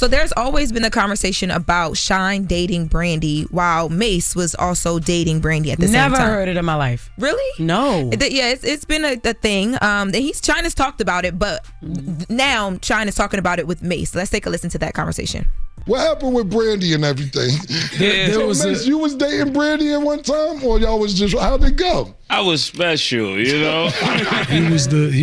So there's always been a conversation about Shyne dating Brandy while Mase was also dating Brandy at the same time. Never heard it in my life. Really? No. Yeah, it's been a thing. Shyne has talked about it, but now Shyne is talking about it with Mase. Let's take a listen to that conversation. What happened with Brandy and everything? You was dating Brandy at one time, or y'all was just, how'd it go? I was special, you know. He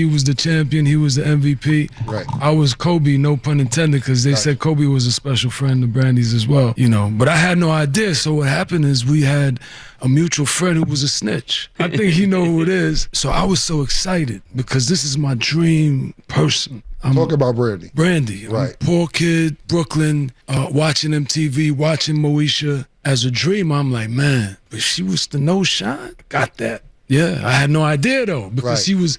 was the champion. He was the MVP. Right. I was Kobe, no pun intended, because they said Kobe was a special friend of Brandy's as well. You know, but I had no idea. So what happened is we had a mutual friend who was a snitch. I think he know who it is. So I was so excited because this is my dream person. Talk about Brandy. Brandy, right? Poor kid, Brooklyn, watching MTV, watching Moesha. As a dream, I'm like, man, but she was the no Shyne. Got that. Yeah, I had no idea though because he was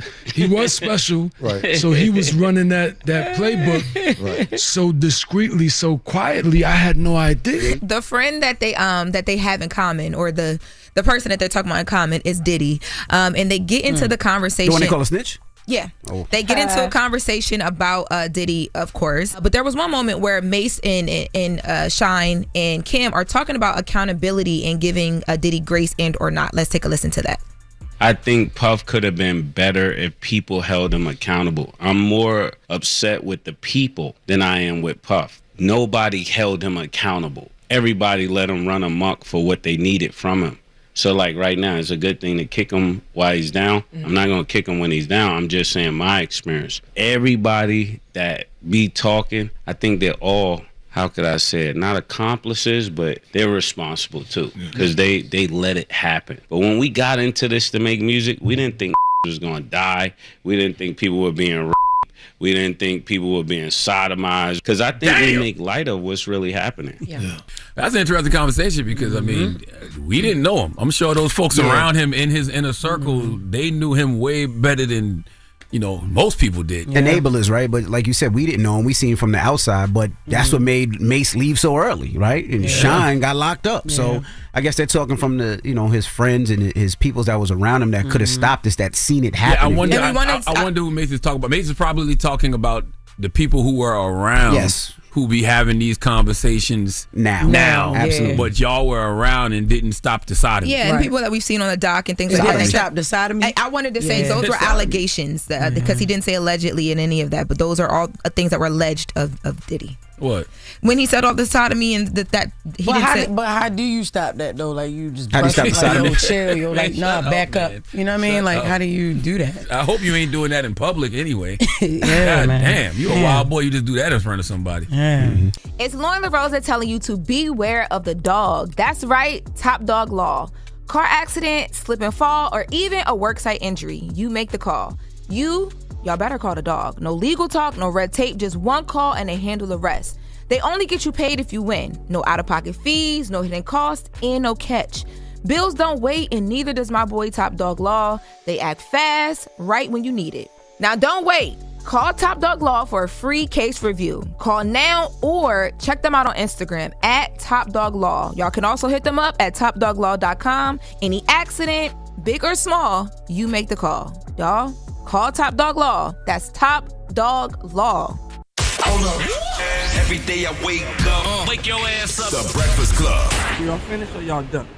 special. Right. So he was running that playbook so discreetly, so quietly. I had no idea. The friend that they have in common, or the person that they're talking about in common, is Diddy. And they get into the conversation. The one they call a snitch? Yeah. They get into a conversation about Diddy, of course. But there was one moment where Mase and Shyne and Kim are talking about accountability and giving Diddy grace and or not. Let's take a listen to that. I think Puff could have been better if people held him accountable. I'm more upset with the people than I am with Puff. Nobody held him accountable. Everybody let him run amok for what they needed from him. So like right now, it's a good thing to kick him while he's down. I'm not going to kick him when he's down. I'm just saying my experience. Everybody that be talking, I think they're all, how could I say it, not accomplices, but they're responsible too, because they let it happen. But when we got into this to make music, we didn't think was going to die. We didn't think people were being raped. We didn't think people were being sodomized, because I think we make light of what's really happening. Yeah. That's an interesting conversation because, I mean, we didn't know him. I'm sure those folks around him in his inner circle, they knew him way better than, most people did. Enablers, right? But like you said, we didn't know him. We seen him from the outside, but that's what made Mase leave so early, right? And Shyne got locked up. So I guess they're talking from the, his friends and his peoples that was around him that could have stopped this, that seen it happen. I wonder who Mase is talking about. Mase is probably talking about the people who were around. Yes. Who be having these conversations now. Absolutely. But y'all were around and didn't stop the sodomy. Yeah, and people that we've seen on the dock and things like that. Stop the sodomy. I wanted to say those were allegations because he didn't say allegedly in any of that, but those are all things that were alleged of Diddy. What? When he said all the sodomy and that he didn't say. But how do you stop that though? Like you just how do you stop the sodomy? Chill, you're like, nah, back up. You know what I mean? Like, how do you do that? I hope you ain't doing that in public anyway. Yeah, God man. damn, you a wild boy. You just do that in front of somebody. Yeah. It's Lauren LaRosa telling you to beware of the dog. That's right, Top Dog Law. Car accident, slip and fall, or even a worksite injury. You make the call. Y'all better call the dog. No legal talk, no red tape, just one call and they handle the rest. They only get you paid if you win. No out-of-pocket fees, no hidden costs, and no catch. Bills don't wait, and neither does my boy Top Dog Law. They act fast, right when you need it. Now don't wait. Call Top Dog Law for a free case review. Call now or check them out on Instagram at Top Dog Law. Y'all can also hit them up at topdoglaw.com. Any accident, big or small, you make the call. Y'all, call Top Dog Law. That's Top Dog Law. Hold up. Every day I wake up, wake your ass up. The Breakfast Club. Y'all finished or y'all done?